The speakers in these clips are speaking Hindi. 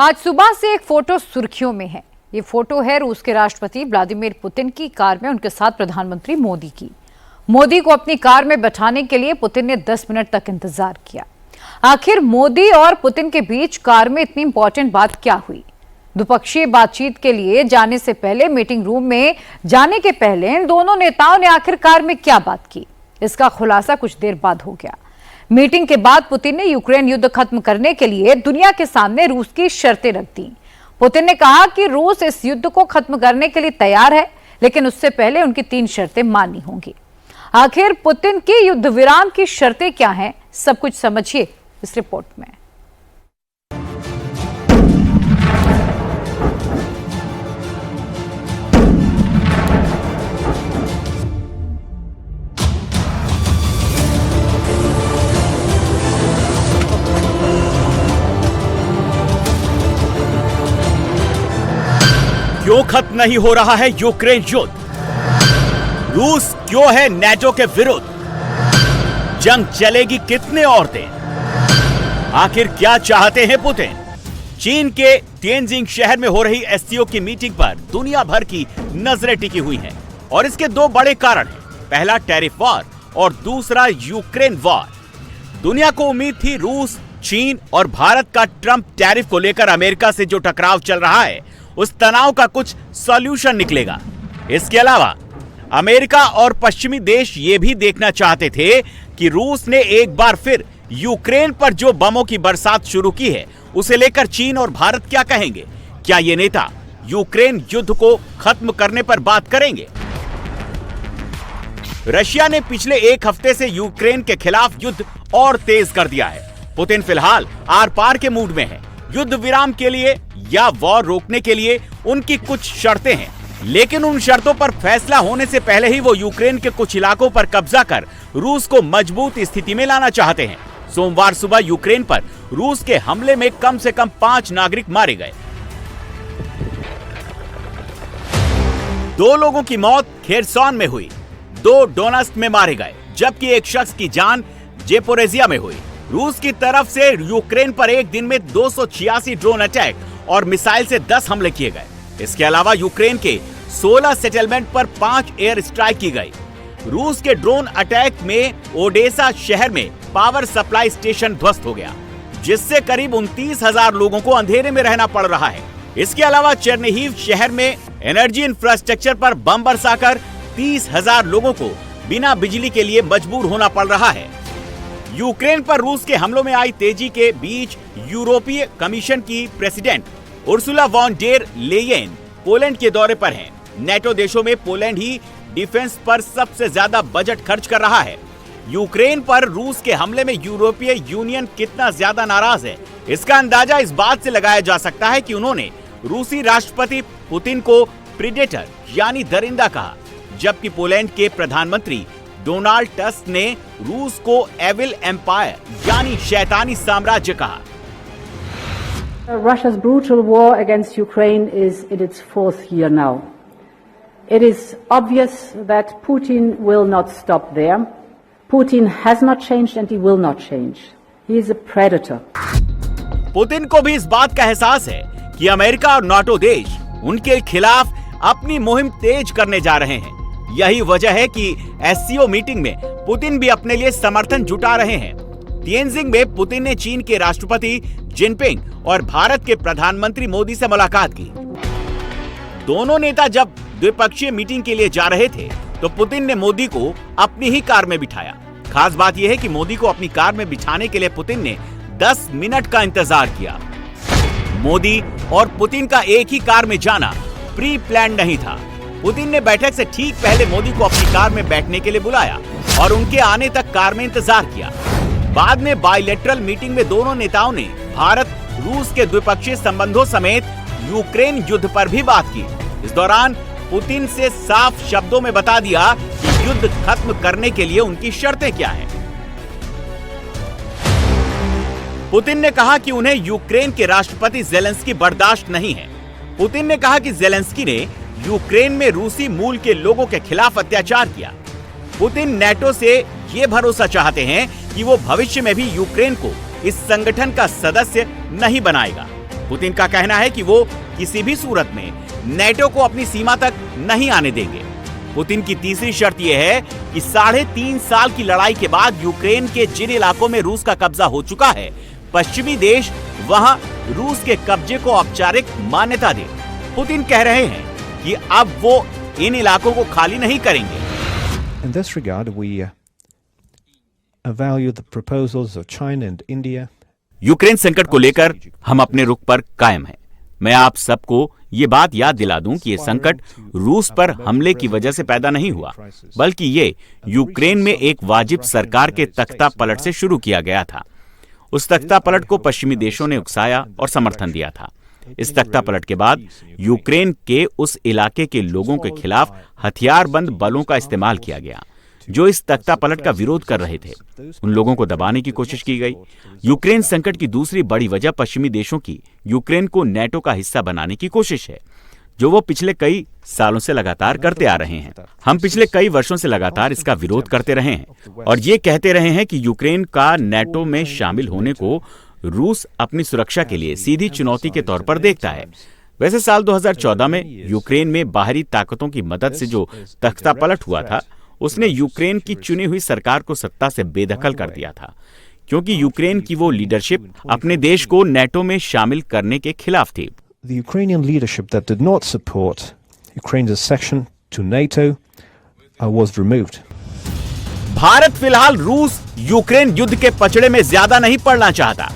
आज सुबह से एक फोटो सुर्खियों में है। ये फोटो है रूस के राष्ट्रपति व्लादिमीर पुतिन की कार में उनके साथ प्रधानमंत्री मोदी की। मोदी को अपनी कार में बैठाने के लिए पुतिन ने 10 मिनट तक इंतजार किया। आखिर मोदी और पुतिन के बीच कार में इतनी इंपॉर्टेंट बात क्या हुई? द्विपक्षीय बातचीत के लिए जाने से पहले, मीटिंग रूम में जाने के पहले इन दोनों नेताओं ने आखिर कार में क्या बात की, इसका खुलासा कुछ देर बाद हो गया। मीटिंग के बाद पुतिन ने यूक्रेन युद्ध खत्म करने के लिए दुनिया के सामने रूस की शर्तें रख दी। पुतिन ने कहा कि रूस इस युद्ध को खत्म करने के लिए तैयार है, लेकिन उससे पहले उनकी 3 शर्तें माननी होंगी। आखिर पुतिन की युद्ध विराम की शर्तें क्या हैं, सब कुछ समझिए इस रिपोर्ट में। क्यों खत्म नहीं हो रहा है यूक्रेन युद्ध? रूस क्यों है नेटो के विरुद्ध? जंग चलेगी कितने और दिन? आखिर क्या चाहते हैं पुतिन? चीन के तिएनजिन शहर में हो रही एससीओ की मीटिंग पर दुनिया भर की नजरें टिकी हुई हैं और इसके 2 बड़े कारण हैं। पहला टैरिफ वॉर और दूसरा यूक्रेन वॉर। दुनिया को उम्मीद थी रूस, चीन और भारत का ट्रंप टैरिफ को लेकर अमेरिका से जो टकराव चल रहा है उस तनाव का कुछ सॉल्यूशन निकलेगा। इसके अलावा अमेरिका और पश्चिमी देश ये भी देखना चाहते थे कि रूस ने एक बार फिर यूक्रेन पर जो बमों की बरसात शुरू की है उसे लेकर चीन और भारत क्या कहेंगे। क्या ये नेता यूक्रेन युद्ध को खत्म करने पर बात करेंगे? रशिया ने पिछले 1 हफ्ते से यूक्रेन के खिलाफ युद्ध और तेज कर दिया है। पुतिन फिलहाल आर पार के मूड में है। युद्ध विराम के लिए या वॉर रोकने के लिए उनकी कुछ शर्तें हैं, लेकिन उन शर्तों पर फैसला होने से पहले ही वो यूक्रेन के कुछ इलाकों पर कब्जा कर रूस को मजबूत स्थिति में लाना चाहते हैं। सोमवार सुबह यूक्रेन पर रूस के हमले में कम से कम 5 नागरिक मारे गए। 2 लोगों की मौत खेरसॉन में हुई, 2 डोनेत्स्क में मारे गए, जबकि एक शख्स की जान ज़ेपोरिज़िया में हुई। रूस की तरफ से यूक्रेन पर एक दिन में 286 ड्रोन अटैक और मिसाइल से 10 हमले किए गए। इसके अलावा यूक्रेन के 16 सेटलमेंट पर 5 एयर स्ट्राइक की गई। रूस के ड्रोन अटैक में ओडेसा शहर में पावर सप्लाई स्टेशन ध्वस्त हो गया, जिससे करीब 29,000 लोगों को अंधेरे में रहना पड़ रहा है। इसके अलावा चेर्निहिव शहर में एनर्जी इंफ्रास्ट्रक्चर पर बम बरसाकर 30,000 लोगों को बिना बिजली के लिए मजबूर होना पड़ रहा है। यूक्रेन पर रूस के हमलों में आई तेजी के बीच यूरोपीय कमीशन की president Ursula von der Leyen Poland के दौरे पर हैं। नेटो देशों में पोलैंड ही डिफेंस पर सबसे ज्यादा बजट खर्च कर रहा है। यूक्रेन पर रूस के हमले में यूरोपीय यूनियन कितना ज्यादा नाराज है, इसका अंदाजा इस बात से लगाया जा सकता है कि उन्होंने रूसी राष्ट्रपति पुतिन को प्रीडेटर यानी दरिंदा कहा, जबकि पोलैंड के प्रधानमंत्री डोनाल्ड टस्क ने रूस को एविल एम्पायर यानी शैतानी साम्राज्य कहा। Russia's brutal war against Ukraine is in its 4th year now. It is obvious that Putin will not stop there. Putin has not changed and he will not change. He is a predator. Putin को भी इस बात का एहसास है कि अमेरिका और नाटो देश उनके खिलाफ अपनी मुहिम तेज करने जा रहे हैं। यही वजह है कि एससीओ मीटिंग में पुतिन भी अपने लिए समर्थन जुटा रहे हैं। तिएनजिन में पुतिन ने चीन के राष्ट्रपति जिनपिंग और भारत के प्रधानमंत्री मोदी से मुलाकात की। दोनों नेता जब द्विपक्षीय मीटिंग के लिए जा रहे थे तो पुतिन ने मोदी को अपनी ही कार में बिठाया। खास बात यह है कि मोदी को अपनी कार में बिठाने के लिए पुतिन ने 10 मिनट का इंतजार किया। मोदी और पुतिन का एक ही कार में जाना प्री प्लान नहीं था। पुतिन ने बैठक से ठीक पहले मोदी को अपनी कार में बैठने के लिए बुलाया और उनके आने तक कार में इंतजार किया। बाद में बायलैटरल मीटिंग में दोनों नेताओं ने भारत रूस के द्विपक्षीय संबंधों समेत यूक्रेन युद्ध पर भी बात की। इस दौरान पुतिन से साफ शब्दों में बता दिया कि युद्ध खत्म करने के लिए उनकी शर्तें क्या हैं। पुतिन ने कहा कि उन्हें यूक्रेन के राष्ट्रपति ज़ेलेंस्की बर्दाश्त नहीं है। पुतिन ने कहा कि ज़ेलेंस्की ने यूक्रेन में रूसी मूल के लोगों के खिलाफ अत्याचार किया। पुतिन नेटो से ये भरोसा चाहते हैं कि वो भविष्य में भी यूक्रेन को इस संगठन का सदस्य नहीं बनाएगा। पुतिन का कहना है कि वो किसी भी सूरत में नेटो को अपनी सीमा तक नहीं आने देंगे। पुतिन की तीसरी शर्त यह है कि 3.5 साल की लड़ाई के बाद यूक्रेन के जिन इलाकों में रूस का कब्जा हो चुका है, पश्चिमी देश वहां रूस के कब्जे को औपचारिक मान्यता दे। पुतिन कह रहे हैं कि अब वो इन इलाकों को खाली नहीं करेंगे। In this regard, we value the proposals of China and India. Ukraine संकट को लेकर हम अपने रुख पर कायम हैं। मैं आप सबको ये बात याद दिला दूं कि ये संकट रूस पर हमले की वजह से पैदा नहीं हुआ, बल्कि ये यूक्रेन में एक वाजिब सरकार के तख्ता पलट से शुरू किया गया था। उस तख्ता पलट को पश्चिमी देशों ने उकसाया और समर्थन दिया था। इस तख्ता पलट के बाद यूक्रेन के उस इलाके के लोगों के खिलाफ हथियारबंद बलों का इस्तेमाल किया गया जो इस तख्ता पलट का विरोध कर रहे थे। उन लोगों को दबाने की कोशिश की गई। यूक्रेन संकट की दूसरी बड़ी वजह पश्चिमी देशों की यूक्रेन को नेटो का हिस्सा बनाने की कोशिश है, जो वो पिछले कई सालों से लगातार करते आ रहे हैं। हम पिछले कई वर्षों से लगातार इसका विरोध करते रहे हैं और ये कहते रहे हैं कि यूक्रेन का नेटो में शामिल होने को रूस अपनी सुरक्षा के लिए सीधी चुनौती के तौर पर देखता है। वैसे साल 2014 में यूक्रेन में बाहरी ताकतों की मदद से जो तख्ता पलट हुआ था, उसने यूक्रेन की चुनी हुई सरकार को सत्ता से बेदखल कर दिया था, क्योंकि यूक्रेन की वो लीडरशिप अपने देश को नेटो में शामिल करने के खिलाफ थी। The Ukrainian leadership that did not support Ukraine's accession to NATO was removed. Bharat फिलहाल रूस यूक्रेन युद्ध के पचड़े में ज्यादा नहीं पड़ना चाहता।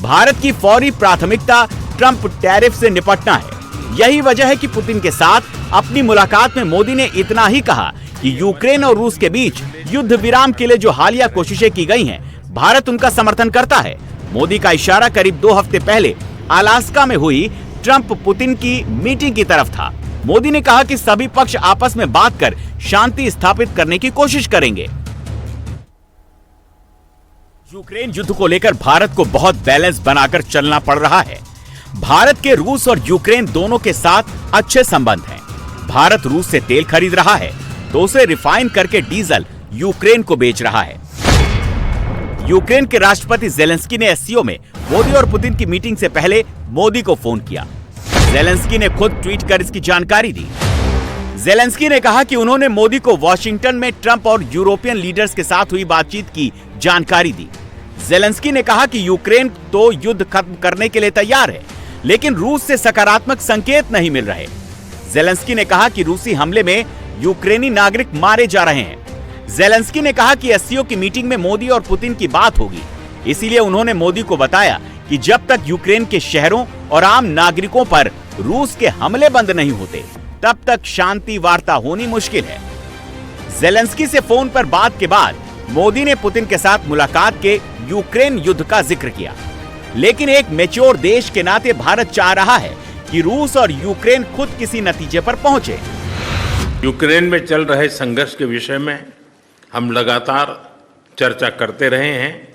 भारत की फौरी प्राथमिकता ट्रंप टैरिफ से निपटना है। यही वजह है कि पुतिन के साथ अपनी मुलाकात में मोदी ने इतना ही कहा कि यूक्रेन और रूस के बीच युद्ध विराम के लिए जो हालिया कोशिशें की गई हैं, भारत उनका समर्थन करता है। मोदी का इशारा करीब 2 हफ्ते पहले अलास्का में हुई ट्रंप पुतिन की मीटिंग की तरफ था। मोदी ने कहा कि सभी पक्ष आपस में बात कर शांति स्थापित करने की कोशिश करेंगे। यूक्रेन युद्ध को लेकर भारत को बहुत बैलेंस बनाकर चलना पड़ रहा है। भारत के रूस और यूक्रेन दोनों के साथ अच्छे संबंध हैं। भारत रूस से तेल खरीद रहा है तो उसे रिफाइन करके डीजल यूक्रेन को बेच रहा है। यूक्रेन के राष्ट्रपति जेलेंस्की ने एससीओ में मोदी और पुतिन की मीटिंग से पहले मोदी को फोन किया। जेलेंस्की ने खुद ट्वीट कर इसकी जानकारी दी। जेलेंस्की ने कहा कि उन्होंने मोदी को वॉशिंगटन में ट्रंप और यूरोपियन लीडर्स के साथ हुई बातचीत की जानकारी दी। जेलेंस्की ने कहा कि यूक्रेन तो युद्ध खत्म करने के लिए तैयार है, लेकिन रूस से सकारात्मक संकेत नहीं मिल रहे। जेलेंस्की ने कहा कि रूसी हमले में यूक्रेनी नागरिक मारे जा रहे हैं। जेलेंस्की ने कहा कि एससीओ की मीटिंग में मोदी और पुतिन की बात होगी, इसीलिए उन्होंने मोदी को बताया कि जब तक यूक्रेन के शहरों और आम नागरिकों पर रूस के हमले बंद नहीं होते, तब तक शांति वार्ता होनी मुश्किल है। जेलेंस्की से फोन पर बात के बाद मोदी ने पुतिन के साथ मुलाकात के यूक्रेन युद्ध का जिक्र किया, लेकिन एक मैच्योर देश के नाते भारत चाह रहा है कि रूस और यूक्रेन खुद किसी नतीजे पर पहुंचे। यूक्रेन में चल रहे संघर्ष के विषय में हम लगातार चर्चा करते रहे हैं।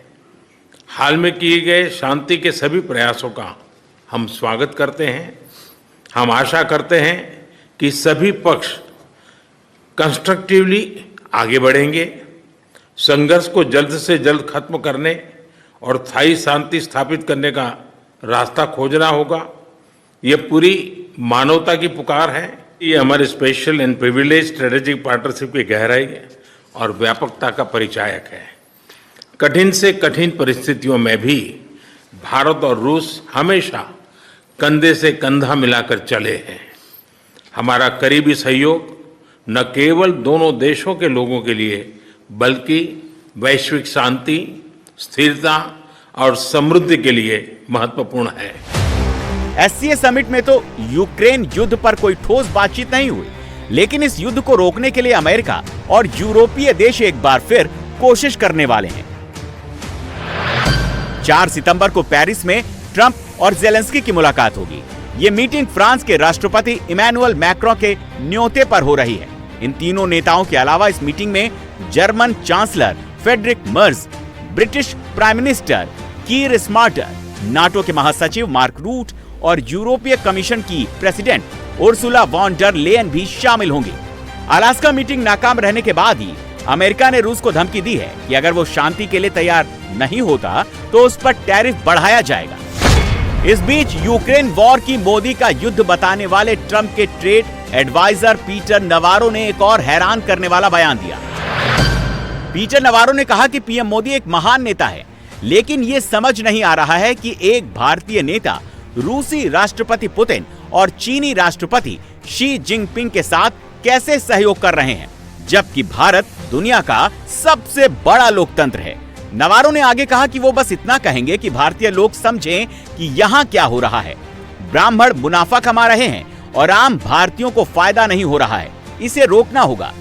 हाल में किए गए शांति के सभी प्रयासों का हम स्वागत करते हैं। हम आशा करते हैं कि सभी पक्ष कंस्ट्रक्टिवली आगे बढ़ेंगे। संघर्ष को जल्द से जल्द खत्म करने और स्थायी शांति स्थापित करने का रास्ता खोजना होगा। ये पूरी मानवता की पुकार है। ये हमारे special and privilege strategic partnership की गहराई और व्यापकता का परिचायक है। कठिन से कठिन परिस्थितियों में भी भारत और रूस हमेशा कंधे से कंधा मिलाकर चले हैं। हमारा करीबी सहयोग न केवल दोनों देशों के लोगों के लिए बल्कि वैश्विक शांति, स्थिरता और समृद्धि के लिए महत्वपूर्ण है। एससीओ समिट में तो यूक्रेन युद्ध पर कोई ठोस बातचीत नहीं हुई, लेकिन इस युद्ध को रोकने के लिए अमेरिका और यूरोपीय देश एक बार फिर कोशिश करने वाले हैं। 4 सितंबर को पेरिस में ट्रंप और जेलेंस्की की मुलाकात होगी। ये मीटिंग फ्रांस के राष्ट्रपति इमैनुअल मैक्रों के न्योते पर हो रही है। इन तीनों नेताओं के अलावा इस मीटिंग में German chancellor Friedrich Merz, British prime minister Keir Starmer, NATO के महासचिव मार्क रूट और यूरोपीय कमीशन की president Ursula von der Leyen भी शामिल होंगे। अलास्का मीटिंग नाकाम रहने के बाद ही अमेरिका ने रूस को धमकी दी है कि अगर वो शांति के लिए तैयार नहीं होता तो उस पर टैरिफ बढ़ाया जाएगा। इस बीच यूक्रेन वॉर की मोदी का युद्ध बताने वाले ट्रंप के ट्रेड एडवाइजर पीटर नवारो ने एक और हैरान करने वाला बयान दिया। पीटर नवारो ने कहा कि पीएम मोदी एक महान नेता है, लेकिन ये समझ नहीं आ रहा है कि एक भारतीय नेता रूसी राष्ट्रपति पुतिन और चीनी राष्ट्रपति शी जिनपिंग के साथ कैसे सहयोग कर रहे हैं, जबकि भारत दुनिया का सबसे बड़ा लोकतंत्र है। नवारो ने आगे कहा कि वो बस इतना कहेंगे कि भारतीय लोग समझें कि यहाँ क्या हो रहा है। ब्राह्मण मुनाफा कमा रहे हैं और आम भारतीयों को फायदा नहीं हो रहा है, इसे रोकना होगा।